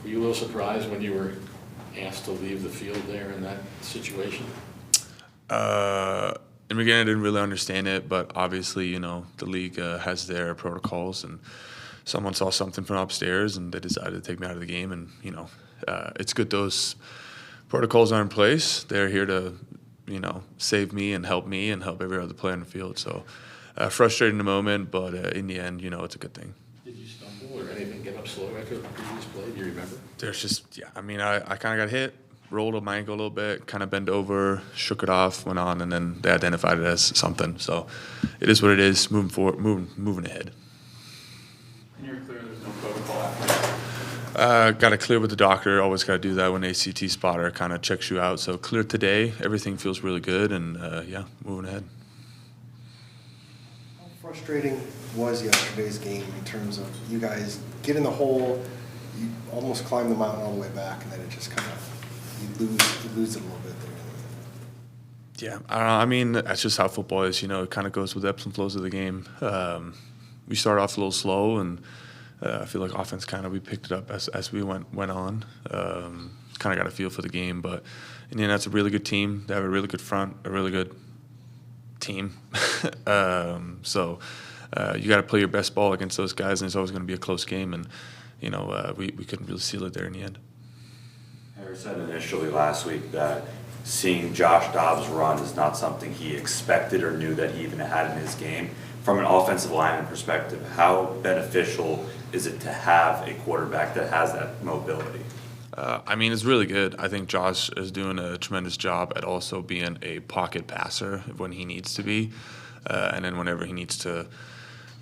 Were you a little surprised when you were asked to leave the field there in that situation? In the beginning, I didn't really understand it, but obviously, the league has their protocols, and someone saw something from upstairs, and they decided to take me out of the game. And it's good those protocols are in place. They're here to, save me and help every other player in the field. So frustrating in the moment, but in the end, it's a good thing. Did you stumble or anything get up slow after the previous play? Do you remember? There's just, I kind of got hit, rolled my ankle a little bit, kind of bent over, shook it off, went on, and then they identified it as something. So it is what it is, moving forward, moving ahead. And you're clear there's no protocol after? Got to clear with the doctor. Always got to do that when ACT spotter kind of checks you out. So clear today. Everything feels really good, and moving ahead. How frustrating was yesterday's game in terms of you guys get in the hole, you almost climb the mountain all the way back, and then it just kind of you lose it a little bit there. Yeah, I don't know. I mean, that's just how football is. It kind of goes with ebbs and flows of the game. We started off a little slow, and I feel like offense we picked it up as we went on. Kind of got a feel for the game, but in the end, that's a really good team. They have a really good front, a really good team. So you got to play your best ball against those guys, and it's always going to be a close game. And we couldn't really seal it there in the end. Harry said initially last week that seeing Josh Dobbs run is not something he expected or knew that he even had in his game. From an offensive lineman perspective, how beneficial is it to have a quarterback that has that mobility? It's really good. I think Josh is doing a tremendous job at also being a pocket passer when he needs to be. And then whenever he needs to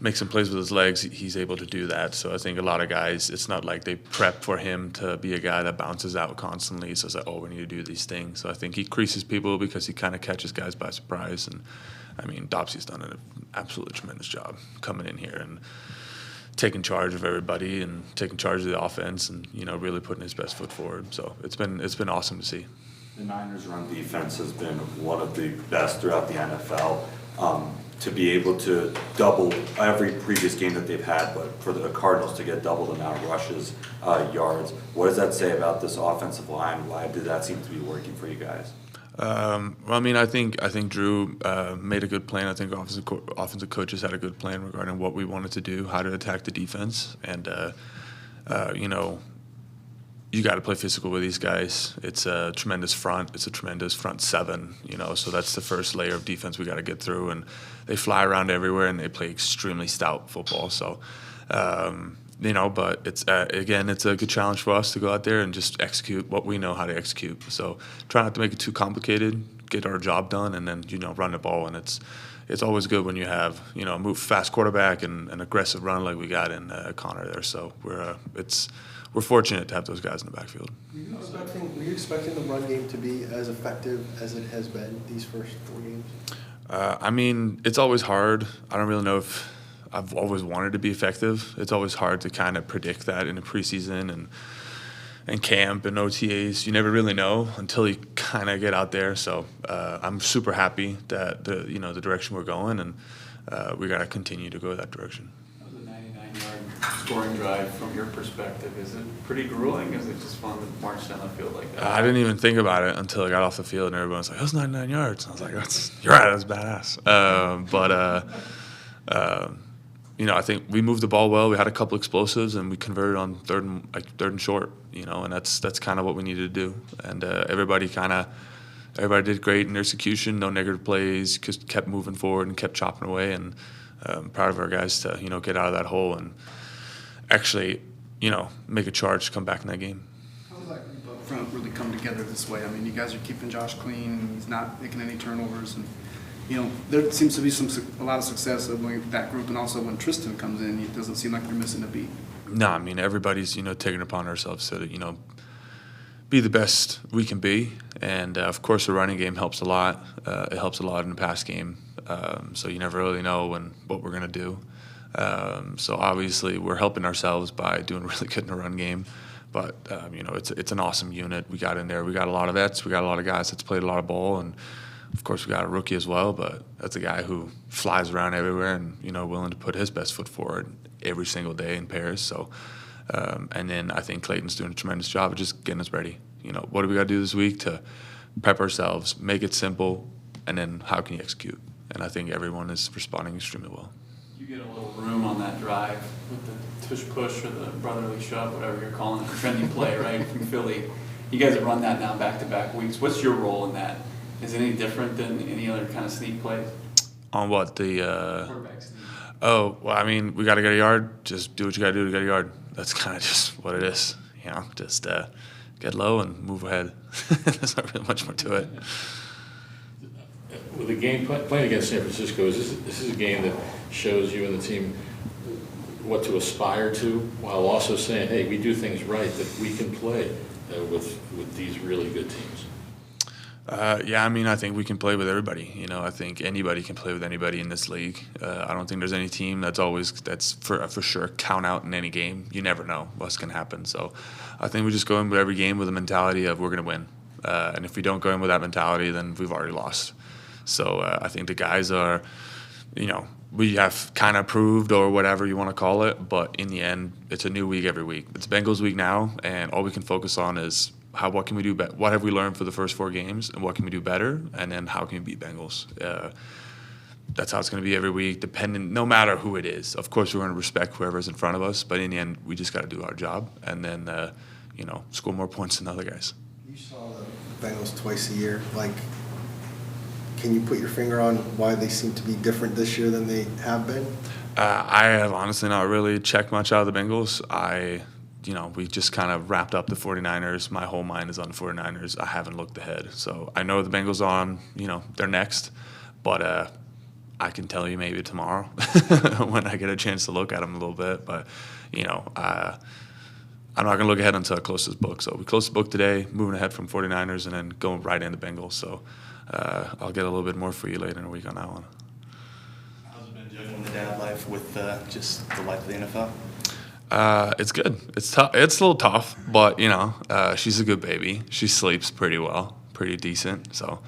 make some plays with his legs, he's able to do that. So I think a lot of guys, it's not like they prep for him to be a guy that bounces out constantly. So it's like, we need to do these things. So I think he creases people because he kind of catches guys by surprise. And Dobbsy's done an absolutely tremendous job coming in here and taking charge of everybody and taking charge of the offense and, really putting his best foot forward. So it's been awesome to see. The Niners' run defense has been one of the best throughout the NFL. To be able to double every previous game that they've had, but for the Cardinals to get double the amount of rushes, yards, what does that say about this offensive line? Why did that seem to be working for you guys? I think Drew made a good plan. I think offensive coaches had a good plan regarding what we wanted to do, how to attack the defense, and you got to play physical with these guys. It's a tremendous front. It's a tremendous front seven, so that's the first layer of defense we got to get through. And they fly around everywhere, and they play extremely stout football. So, but it's it's a good challenge for us to go out there and just execute what we know how to execute. So try not to make it too complicated, get our job done, and then, run the ball. And it's always good when you have, a fast quarterback and an aggressive run like we got in Connor there. So we're fortunate to have those guys in the backfield. Were you expecting the run game to be as effective as it has been these first 4 games? It's always hard. I don't really know if I've always wanted to be effective. It's always hard to kind of predict that in the preseason and camp and OTAs. You never really know until you kind of get out there. So I'm super happy that the direction we're going, and we got to continue to go that direction. The 99-yard scoring drive, from your perspective, is it pretty grueling? Is it just fun to march down the field like that? I didn't even think about it until I got off the field, and everyone was like, "That was 99 yards." And I was like, "You're right, that's badass." I think we moved the ball well. We had a couple explosives, and we converted on third and short. And that's kind of what we needed to do. And everybody did great in their execution. No negative plays. Just kept moving forward and kept chopping away. And I'm proud of our guys to get out of that hole and actually make a charge to come back in that game. How does that group up front really come together this way? You guys are keeping Josh clean. He's not making any turnovers, and there seems to be a lot of success with that group, and also when Tristan comes in, it doesn't seem like they're missing a beat. No, everybody's taking it upon ourselves to be the best we can be, and of course the running game helps a lot. It helps a lot in the pass game, so you never really know what we're gonna do. So obviously we're helping ourselves by doing really good in the run game, but it's an awesome unit we got in there. We got a lot of vets. We got a lot of guys that's played a lot of ball, and of course we got a rookie as well. But that's a guy who flies around everywhere and willing to put his best foot forward every single day in pairs. So And then I think Clayton's doing a tremendous job of just getting us ready. What do we got to do this week to prep ourselves, make it simple, and then how can you execute? And I think everyone is responding extremely well. You get a little room on that drive with the tush push or the brotherly shove, whatever you're calling it, the trendy play, right, from Philly. You guys have run that now back-to-back weeks. What's your role in that? Is it any different than any other kind of sneak plays? On what? Quarterback sneak. Oh, well, I mean, we got to get a yard. Just do what you got to do to get a yard. That's kind of just what it is. Just get low and move ahead. There's not really much more to it. With the game playing against San Francisco, this is a game that shows you and the team what to aspire to, while also saying, hey, we do things right, that we can play with these really good teams. Yeah, I mean, I think we can play with everybody. I think anybody can play with anybody in this league. I don't think there's any team that's for sure count out in any game. You never know what's going to happen. So I think we just go in with every game with a mentality of we're going to win. And if we don't go in with that mentality, then we've already lost. So I think the guys are, we have kind of proved or whatever you want to call it. But in the end, it's a new week every week. It's Bengals week now, and all we can focus on is what can we do better? What have we learned for the first 4 games, and what can we do better? And then how can we beat Bengals? That's how it's going to be every week, no matter who it is. Of course, we're going to respect whoever's in front of us, but in the end, we just got to do our job and then, score more points than other guys. You saw the Bengals twice a year. Can you put your finger on why they seem to be different this year than they have been? I have honestly not really checked much out of the Bengals. We just kind of wrapped up the 49ers. My whole mind is on the 49ers. I haven't looked ahead. So I know the Bengals are on, they're next. But I can tell you maybe tomorrow when I get a chance to look at them a little bit. But, I'm not going to look ahead until I close this book. So we close the book today, moving ahead from 49ers and then going right into Bengals. So I'll get a little bit more for you later in the week on that one. How's it been juggling the dad life with just the life of the NFL? It's good. It's tough. It's a little tough, but she's a good baby. She sleeps pretty well, pretty decent. So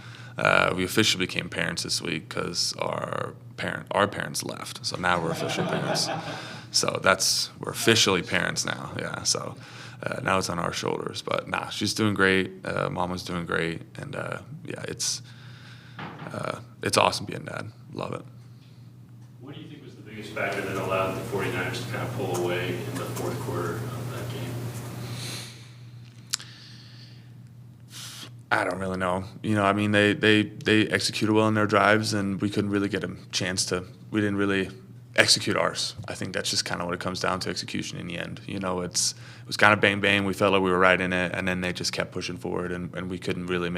we officially became parents this week because our parents left. So now we're official parents. So we're officially parents now. Yeah. So now it's on our shoulders. But she's doing great. Mama's doing great, and it's awesome being dad. Love it. What do you think was the biggest factor that allowed the 49ers to kind of pull away in the fourth quarter of that game? I don't really know. They executed well in their drives, and we couldn't really get a chance to. We didn't really execute ours. I think that's just kind of what it comes down to, execution in the end. It was kind of bang bang. We felt like we were right in it, and then they just kept pushing forward, and we couldn't really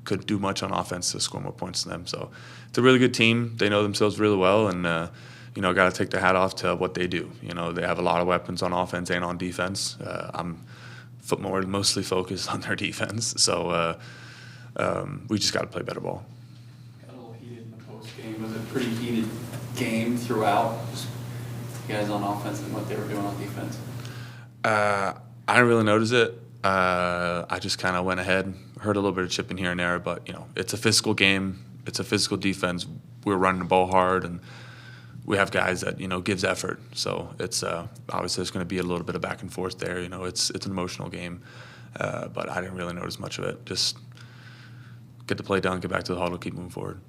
couldn't do much on offense to score more points than them. So it's a really good team. They know themselves really well, and got to take the hat off to what they do. They have a lot of weapons on offense and on defense. I'm mostly focused on their defense, so we just got to play better ball. Got a little heated in the post game. Was it a pretty heated game throughout? Just you guys on offense and what they were doing on defense. I didn't really notice it. I just kind of went ahead, heard a little bit of chipping here and there, but it's a physical game. It's a physical defense. We're running the ball hard, and we have guys that gives effort. So it's obviously there's going to be a little bit of back and forth there. It's an emotional game, but I didn't really notice much of it. Just get the play done, get back to the huddle, keep moving forward.